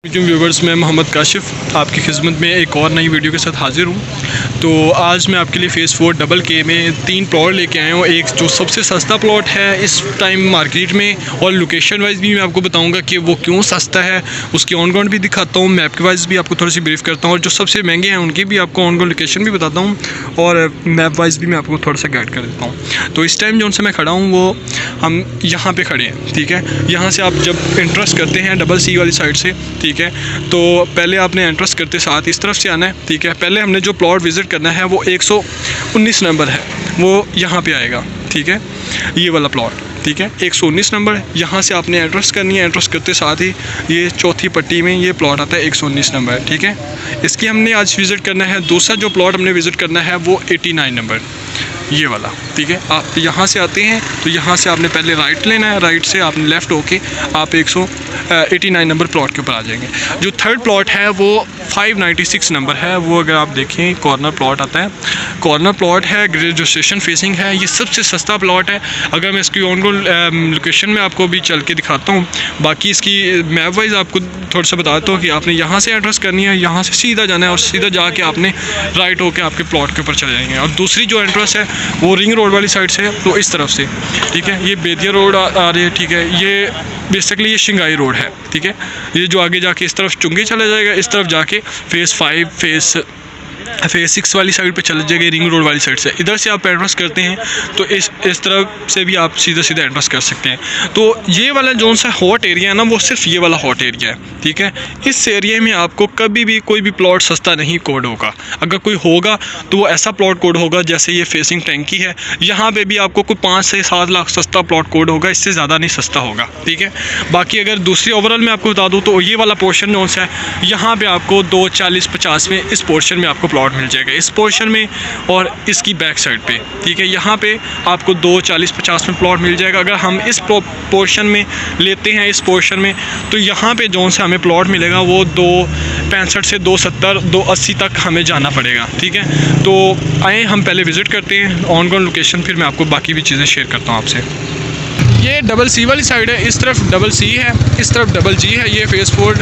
Viewers, मैं मोहम्मद काशिफ आपकी खिदमत में एक और नई वीडियो के साथ हाज़िर हूँ। तो आज मैं आपके लिए फ़ेज़ 4 डबल के में 3 प्लॉट लेके आया हूँ। एक जो सबसे सस्ता प्लॉट है इस टाइम मार्केट में, और लोकेशन वाइज भी मैं आपको बताऊँगा कि वो क्यों सस्ता है, उसकी ऑन ग्राउंड भी दिखाता हूँ, मैप के वाइज भी आपको थोड़ी सी ब्रीफ करता हूँ, और जो सबसे महंगे हैं उनकी भी आपको ऑन ग्राउंड लोकेशन भी बताता हूँ, और मैप वाइज भी मैं आपको थोड़ा सा गाइड कर देता हूँ। तो इस टाइम जो उनसे मैं खड़ा हूँ वो हम यहाँ पर खड़े हैं, ठीक है। यहाँ से आप जब इंट्रेस्ट करते हैं डबल सी वाली साइड से, ठीक है, तो पहले आपने एंट्रेंस करते साथ इस तरफ से आना है, ठीक है। पहले हमने जो प्लॉट विज़िट करना है वो 119 नंबर है, वो यहाँ पे आएगा, ठीक है, ये वाला प्लॉट, ठीक है, 119 नंबर। यहाँ से आपने एंट्रेंस करनी है, एंट्रेंस करते साथ ही ये चौथी पट्टी में ये प्लॉट आता है 119 नंबर, ठीक है। इसकी हमने आज विज़िट करना है। दूसरा जो प्लॉट हमने विज़िट करना है वो 89 नंबर, ये वाला, ठीक है। आप यहाँ से आते हैं तो यहाँ से आपने पहले राइट लेना है, राइट से आपने लेफ़्ट होके आप 189 नंबर प्लॉट के ऊपर आ जाएंगे। जो थर्ड प्लॉट है वो 596 नंबर है, वो अगर आप देखें कॉर्नर प्लॉट आता है, कॉर्नर प्लॉट है, ग्रेड स्टेशन फेसिंग है, ये सबसे सस्ता प्लॉट है। अगर मैं इसकी ऑन ग्राउंड लोकेशन में आपको भी चल के दिखाता हूँ, बाकी इसकी मैप वाइज आपको थोड़ा सा बताता हूँ कि आपने यहाँ से एड्रेस करनी है, यहाँ से सीधा जाना है और सीधा जाके आपने राइट होकर आपके प्लॉट के ऊपर चले जाएंगे। और दूसरी जो एंट्रेंस है वो रिंग रोड वाली साइड से, तो इस तरफ से, ठीक है, ये बेदिया रोड आ रही है, ठीक है, ये बेसिकली ये शिंगाई रोड है, ठीक है। ये जो आगे जाके इस तरफ चुंगी चला जाएगा, इस तरफ जाके फ़ेज़ 5 फ़ेज़ 6 वाली साइड पे चले जाएगा, रिंग रोड वाली साइड से। इधर से आप एंट्रेंस करते हैं तो इस तरफ से भी आप सीधा एंट्रेंस कर सकते हैं। तो ये वाला जो सा हॉट एरिया है ना, वो सिर्फ ये वाला हॉट एरिया है, ठीक है। इस एरिया में आपको कभी भी कोई भी प्लॉट सस्ता नहीं कोड होगा। अगर कोई होगा तो वो ऐसा प्लॉट कोड होगा जैसे ये फेसिंग टैंकी है, यहाँ पर भी आपको कोई 5 से 7 लाख सस्ता प्लॉट कोड होगा, इससे ज़्यादा नहीं सस्ता होगा, ठीक है। बाकी अगर दूसरी ओवरऑल मैं आपको बता दूँ तो ये वाला पोर्शन जो सा है, यहाँ पर आपको 240-50 में इस पोर्शन में आपको प्लॉट मिल जाएगा, इस पोर्शन में और इसकी बैक साइड पे, ठीक है। यहाँ पे आपको 240-50 में प्लॉट मिल जाएगा। अगर हम इस पोर्शन में लेते हैं, इस पोर्शन में, तो यहाँ पे जो सा हमें प्लॉट मिलेगा वो 265 से 270 280 तक हमें जाना पड़ेगा, ठीक है। तो आए हम पहले विज़िट करते हैं ऑन ग्राउंड लोकेशन, फिर मैं आपको बाकी भी चीज़ें शेयर करता हूँ आपसे। ये डबल सी वाली साइड है, इस तरफ डबल सी है, इस तरफ डबल जी है। ये फ़ेज़ 4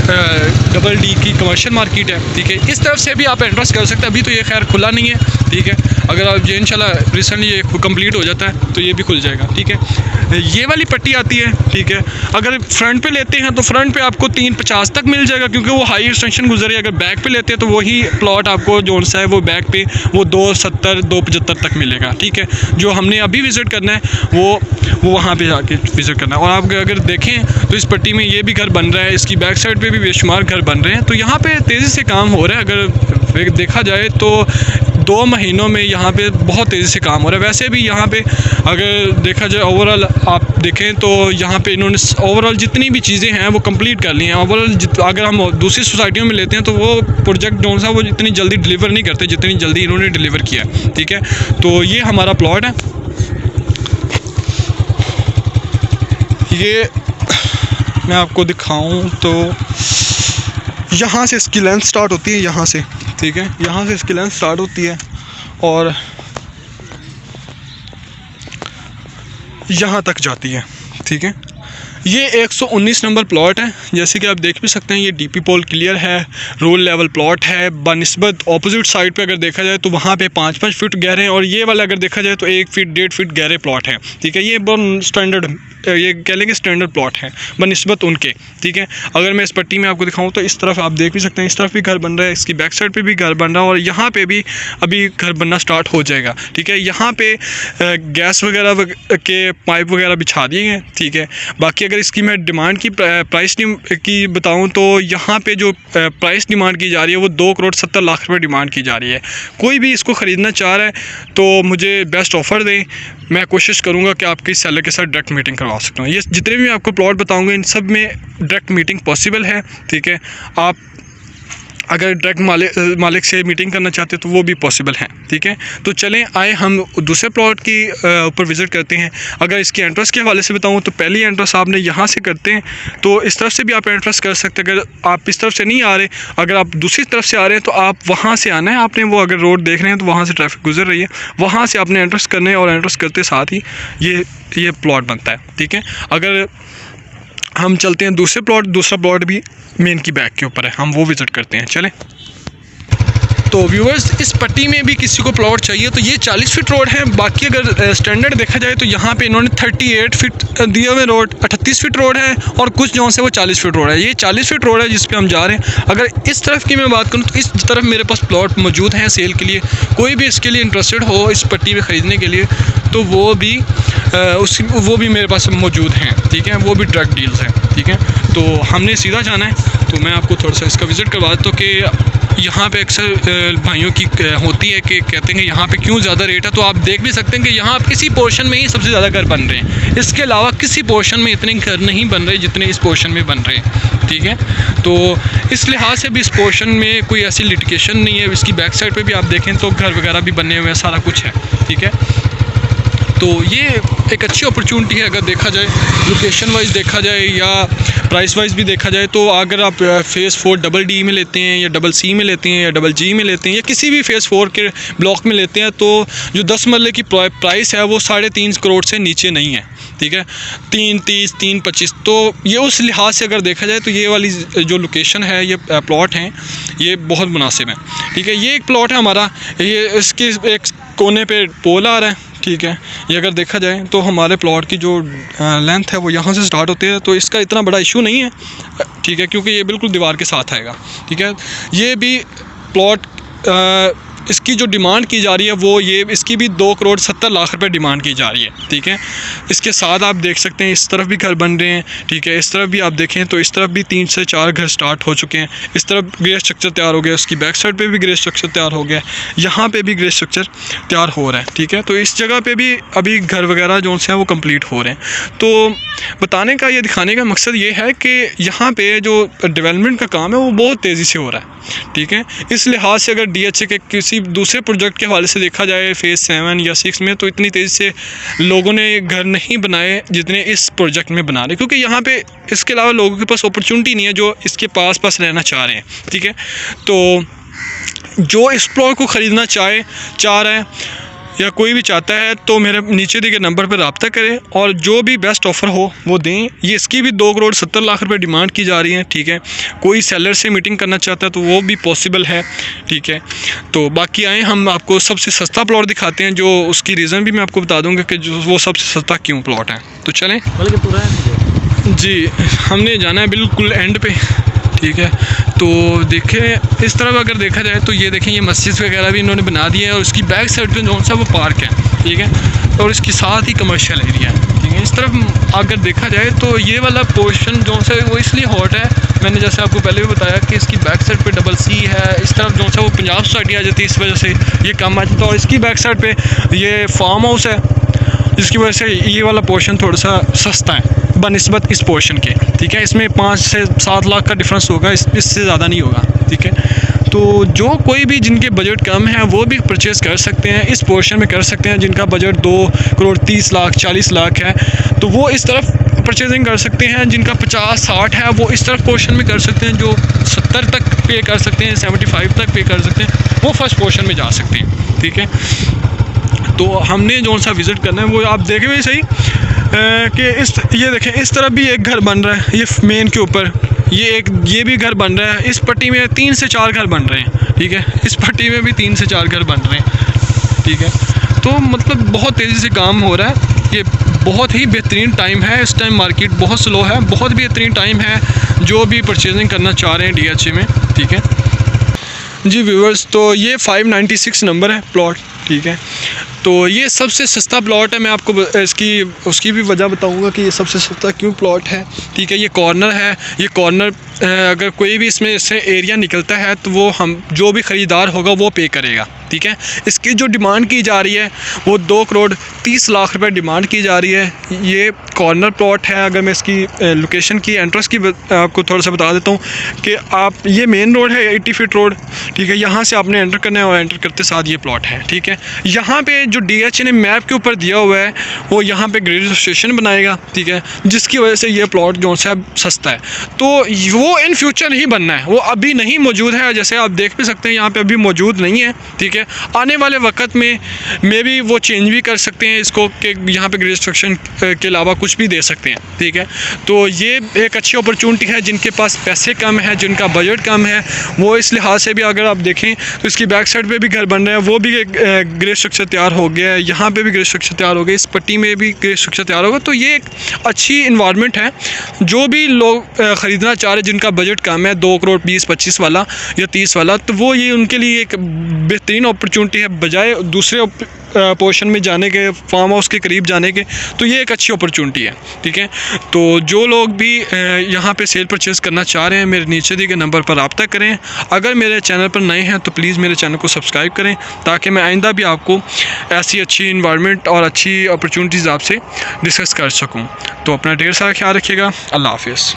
डबल डी की कमर्शियल मार्केट है, ठीक है। इस तरफ से भी आप एंट्रेंस कर सकते हैं, अभी तो ये खैर खुला नहीं है, ठीक है। अगर आप ये इंशाल्लाह रिसेंटली ये कंप्लीट हो जाता है तो ये भी खुल जाएगा, ठीक है। ये वाली पट्टी आती है, ठीक है। अगर फ्रंट पे लेते हैं तो फ्रंट पे आपको 350 तक मिल जाएगा, क्योंकि वो हाई एक्सटेंशन गुजर है। अगर बैक पे लेते हैं तो वही प्लॉट आपको जो सा है वो बैक पे वो 270 275 तक मिलेगा, ठीक है। जो हमने अभी विज़िट करना है वो वहाँ पे जाके विज़िट करना है। और आप अगर देखें तो इस पट्टी में ये भी घर बन रहा है, इसकी बैक साइड पे भी बेशुमार घर बन रहे हैं। तो यहाँ पे तेज़ी से काम हो रहा है। अगर देखा जाए तो 2 महीनों में यहाँ पे बहुत तेज़ी से काम हो रहा है। वैसे भी यहाँ पे अगर देखा जाए ओवरऑल आप देखें तो यहाँ पे इन्होंने ओवरऑल जितनी भी चीज़ें हैं वो कंप्लीट कर ली हैं। ओवरऑल अगर हम दूसरी सोसाइटियों में लेते हैं तो वो प्रोजेक्ट जो सा वो इतनी जल्दी डिलीवर नहीं करते जितनी जल्दी इन्होंने डिलीवर किया, ठीक है। तो ये हमारा प्लॉट है, ये मैं आपको दिखाऊं तो यहाँ से इसकी लेंथ स्टार्ट होती है, यहाँ से, ठीक है, यहाँ से इसकी लेंथ स्टार्ट होती है और यहाँ तक जाती है, ठीक है। ये 119 नंबर प्लॉट है। जैसे कि आप देख भी सकते हैं ये डीपी पोल क्लियर है, रोड लेवल प्लॉट है। बनिस्बत ऑपोजिट साइड पे अगर देखा जाए तो वहाँ पे 5-5 फीट गहरे हैं, और ये वाला अगर देखा जाए तो 1 फीट 1.5 फीट गहरे प्लॉट है, ठीक है। ये बहुत स्टैंडर्ड, ये कह लेंगे स्टैंडर्ड प्लॉट है बनिस्बत उनके, ठीक है। अगर मैं इस पट्टी में आपको दिखाऊँ तो इस तरफ आप देख भी सकते हैं, इस तरफ भी घर बन रहा है, इसकी बैक साइड पर भी घर बन रहा है, और यहाँ पर भी अभी घर बनना स्टार्ट हो जाएगा, ठीक है। यहाँ पर गैस वगैरह के पाइप वगैरह बिछा दिए हैं, ठीक है। बाकी अगर इसकी मैं डिमांड की प्राइस की बताऊं तो यहाँ पे जो प्राइस डिमांड की जा रही है वो 2,70,00,000 रुपये डिमांड की जा रही है। कोई भी इसको ख़रीदना चाह रहा है तो मुझे बेस्ट ऑफ़र दें, मैं कोशिश करूँगा कि आपकी सेलर के साथ डायरेक्ट मीटिंग करवा सकता हूँ। ये जितने भी मैं आपको प्लॉट बताऊँगा इन सब में डायरेक्ट मीटिंग पॉसिबल है, ठीक है। आप अगर डायरेक्ट मालिक से मीटिंग करना चाहते हैं तो वो भी पॉसिबल है, ठीक है। तो चलें आए हम दूसरे प्लॉट की ऊपर विज़िट करते हैं। अगर इसकी एंट्रेंस के हवाले से बताऊं तो पहली एंट्रेंस आपने यहाँ से करते हैं तो इस तरफ से भी आप एंट्रेंस कर सकते हैं। अगर आप इस तरफ से नहीं आ रहे, अगर आप दूसरी तरफ से आ रहे हैं तो आप वहाँ से आना है आपने। वो अगर रोड देख रहे हैं तो वहाँ से ट्रैफिक गुजर रही है, वहाँ से आपने एंट्रेंस करना है और एंट्रेंस करते साथ ही ये प्लॉट बनता है, ठीक है। अगर हम चलते हैं दूसरे प्लॉट। दूसरा प्लॉट भी मेन की बैक के ऊपर है, हम वो विज़िट करते हैं। चलें। तो व्यूअर्स, इस पट्टी में भी किसी को प्लॉट चाहिए तो ये 40 फीट रोड है। बाकी अगर स्टैंडर्ड देखा जाए तो यहाँ पे इन्होंने 38 फीट दिए हुए रोड, 38 फीट रोड है, और कुछ जहाँ से वो 40 फीट रोड है। ये 40 फीट रोड है जिस पे हम जा रहे हैं। अगर इस तरफ की मैं बात करूँ तो इस तरफ मेरे पास प्लॉट मौजूद हैं सेल के लिए। कोई भी इसके लिए इंटरेस्टेड हो इस पट्टी में ख़रीदने के लिए तो वो भी मेरे पास मौजूद हैं। ठीक है, वो भी ड्रग डील्स हैं। ठीक है, तो हमने सीधा जाना है। तो मैं आपको थोड़ा सा इसका विज़िट करवा देता हूँ कि यहाँ पे अक्सर भाइयों की होती है कि कहते हैं कि यहाँ पे क्यों ज़्यादा रेट है। तो आप देख भी सकते हैं कि यहाँ किसी पोर्शन में ही सबसे ज़्यादा घर बन रहे हैं। इसके अलावा किसी पोर्शन में इतने घर नहीं बन रहे जितने इस पोर्शन में बन रहे हैं। ठीक है, तो इस लिहाज से भी इस पोर्शन में कोई ऐसी लिटिगेशन नहीं है। इसकी बैक साइड पे भी आप देखें तो घर वगैरह भी बने हुए हैं, सारा कुछ है। ठीक है, तो ये एक अच्छी अपॉर्चुनिटी है अगर देखा जाए, लोकेशन वाइज देखा जाए या प्राइस वाइज भी देखा जाए। तो अगर आप फ़ेज़ 4 डबल डी में लेते हैं या डबल सी में लेते हैं या डबल जी में लेते हैं या किसी भी फ़ेज़ 4 के ब्लॉक में लेते हैं तो जो 10 मरले की प्राइस है वो 3.5 करोड़ से नीचे नहीं है। ठीक है, 3.30, 3.25, तो ये उस लिहाज से अगर देखा जाए तो ये वाली जो लोकेशन है, ये प्लॉट हैं, ये बहुत मुनासिब है। ठीक है, ये एक प्लॉट है हमारा, ये इसके एक कोने पे पोल आ रहा है। ठीक है, ये अगर देखा जाए तो हमारे प्लॉट की जो लेंथ है वो यहाँ से स्टार्ट होती है, तो इसका इतना बड़ा इशू नहीं है। ठीक है, क्योंकि ये बिल्कुल दीवार के साथ आएगा। ठीक है, ये भी प्लॉट इसकी जो डिमांड की जा रही है वो इसकी भी 2 करोड़ 70 लाख रुपए डिमांड की जा रही है। ठीक है, इसके साथ आप देख सकते हैं इस तरफ भी घर बन रहे हैं। ठीक है, इस तरफ भी आप देखें तो इस तरफ भी 3 से 4 घर स्टार्ट हो चुके हैं। इस तरफ ग्रे स्ट्रक्चर तैयार हो गया, उसकी बैक साइड पे भी ग्रे स्ट्रक्चर तैयार हो गया, यहाँ पे भी ग्रे स्ट्रक्चर तैयार हो रहा है। ठीक है, तो इस जगह पर भी अभी घर वगैरह जो हैं वो कम्प्लीट हो रहे हैं। तो बताने का, ये दिखाने का मकसद ये है कि यहाँ पर जो डेवलपमेंट का काम है वो बहुत तेज़ी से हो रहा है। ठीक है, इस लिहाज से अगर DHA के किसी दूसरे प्रोजेक्ट के हवाले से देखा जाए फ़ेज़ 7 या 6 में, तो इतनी तेज़ी से लोगों ने घर नहीं बनाए जितने इस प्रोजेक्ट में बना रहे, क्योंकि यहाँ पे इसके अलावा लोगों के पास अपॉर्चुनिटी नहीं है जो इसके पास रहना चाह रहे हैं। ठीक है, तो जो इस प्लॉट को ख़रीदना चाह रहा है या कोई भी चाहता है तो मेरे नीचे दिए गए नंबर पर रब्ता करें और जो भी बेस्ट ऑफ़र हो वो दें। ये इसकी भी 2 करोड़ 70 लाख रुपए डिमांड की जा रही है। ठीक है, कोई सेलर से मीटिंग करना चाहता है तो वो भी पॉसिबल है। ठीक है, तो बाकी आए हम आपको सबसे सस्ता प्लॉट दिखाते हैं, जो उसकी रीज़न भी मैं आपको बता दूँगा कि जो वो सबसे सस्ता क्यों प्लॉट है। तो चलें। जी, हमने जाना है बिल्कुल एंड पे। ठीक है, तो देखें इस तरफ अगर देखा जाए तो ये देखें, ये मस्जिद वगैरह भी इन्होंने बना दिया है और उसकी बैक साइड पे जो सा वो पार्क है। ठीक है, और इसके साथ ही कमर्शियल एरिया है। ठीक है, इस तरफ अगर देखा जाए तो ये वाला पोर्शन जो सा वो इसलिए हॉट है, मैंने जैसे आपको पहले भी बताया कि इसकी बैक साइड पे डबल सी है। इस तरफ जो सा वो पंजाब सोसाइटी आ जाती है, इस वजह से ये कम आ जाता है। और इसकी बैक साइड पर ये फार्म हाउस है, जिसकी वजह से ये वाला पोर्शन थोड़ा सा सस्ता है बनिस्बत इस पोर्शन के। ठीक है, इसमें 5 से 7 लाख का डिफरेंस होगा, इससे ज़्यादा नहीं होगा। ठीक है, तो जो कोई भी जिनके बजट कम है वो भी परचेज़ कर सकते हैं, इस पोर्शन में कर सकते हैं। जिनका बजट 2 करोड़ 30 लाख 40 लाख है तो वो इस तरफ परचेजिंग कर सकते हैं। जिनका 50-60 है वो इस तरफ पोर्शन में कर सकते हैं। जो 70 तक पे कर सकते हैं, 75 तक पे कर सकते हैं, वो फर्स्ट पोर्शन में जा सकते हैं। ठीक है, तो हमने जो सा विज़िट करना है वो आप देखें हुए सही कि ये देखें इस तरफ भी एक घर बन रहा है, ये मेन के ऊपर ये भी घर बन रहा है। इस पट्टी में 3 से 4 घर बन रहे हैं। ठीक है, इस पट्टी में भी 3 से 4 घर बन रहे हैं। ठीक है, तो मतलब बहुत तेज़ी से काम हो रहा है। ये बहुत ही बेहतरीन टाइम है। इस टाइम मार्केट बहुत स्लो है, बहुत बेहतरीन टाइम है जो भी परचेजिंग करना चाह रहे हैं DHA में। ठीक है जी व्यूअर्स, तो ये 596 नंबर है प्लॉट। ठीक है, तो ये सबसे सस्ता प्लॉट है। मैं आपको उसकी भी वजह बताऊंगा कि ये सबसे सस्ता क्यों प्लॉट है। ठीक है, ये कॉर्नर है। ये कॉर्नर अगर कोई भी इसमें से एरिया निकलता है तो वो हम जो भी ख़रीदार होगा वो पे करेगा। ठीक है, इसकी जो डिमांड की जा रही है वो 2 करोड़ 30 लाख रुपए डिमांड की जा रही है। ये कॉर्नर प्लॉट है। अगर मैं इसकी लोकेशन की एंट्रेंस की आपको थोड़ा सा बता देता हूँ कि आप ये मेन रोड है 80 फीट रोड। ठीक है, यहाँ से आपने एंटर करना है और एंटर करते साथ ये प्लॉट है। ठीक है, यहाँ पे जो DHA ने मैप के ऊपर दिया हुआ है वो यहाँ पे ग्रेड स्टेशन बनाएगा। ठीक है, जिसकी वजह से ये प्लॉट जो है सस्ता है। तो वो इन फ्यूचर नहीं बनना है, वो अभी नहीं मौजूद है। जैसे आप देख भी सकते हैं यहाँ पे अभी मौजूद नहीं है। ठीक है, आने वाले वक्त में मे भी वो चेंज भी कर सकते हैं इसको कि यहाँ पे ग्रेड स्ट्रक्चर के अलावा कुछ भी दे सकते हैं, ठीक है। तो ये एक अच्छी अपॉर्चुनिटी है। जिनके पास पैसे कम है, जिनका बजट कम है, वो इस लिहाज से भी अगर आप देखें तो इसकी बैक साइड पे भी घर बन रहे हैं, वो भी एक ग्रे स्ट्रक्चर तैयार हो गया है, यहाँ पे भी ग्रे स्ट्रक्चर तैयार हो गया, इस पट्टी में भी ग्रे स्ट्रक्चर तैयार होगा। तो ये एक अच्छी इन्वायरमेंट है। जो भी लोग ख़रीदना चाह रहे हैं, जिनका बजट कम है 2 करोड़ 20-25 वाला या 30 वाला, तो वो ये उनके लिए एक बेहतरीन अपॉर्चुनिटी है बजाय दूसरे पोर्शन में जाने के, फार्म हाउस के करीब जाने के। तो ये एक अच्छी अपॉर्चुनिटी है, ठीक है। तो जो लोग भी यहाँ पे सेल परचेज़ करना चाह रहे हैं, मेरे नीचे दिए गए नंबर पर रब्ता करें। अगर मेरे चैनल पर नए हैं तो प्लीज़ मेरे चैनल को सब्सक्राइब करें, ताकि मैं आइंदा भी आपको ऐसी अच्छी इन्वायरमेंट और अच्छी अपॉर्चुनिटीज़ आपसे डिस्कस कर सकूँ। तो अपना ढेर सारा ख्याल रखिएगा। अल्लाह हाफ़िज़।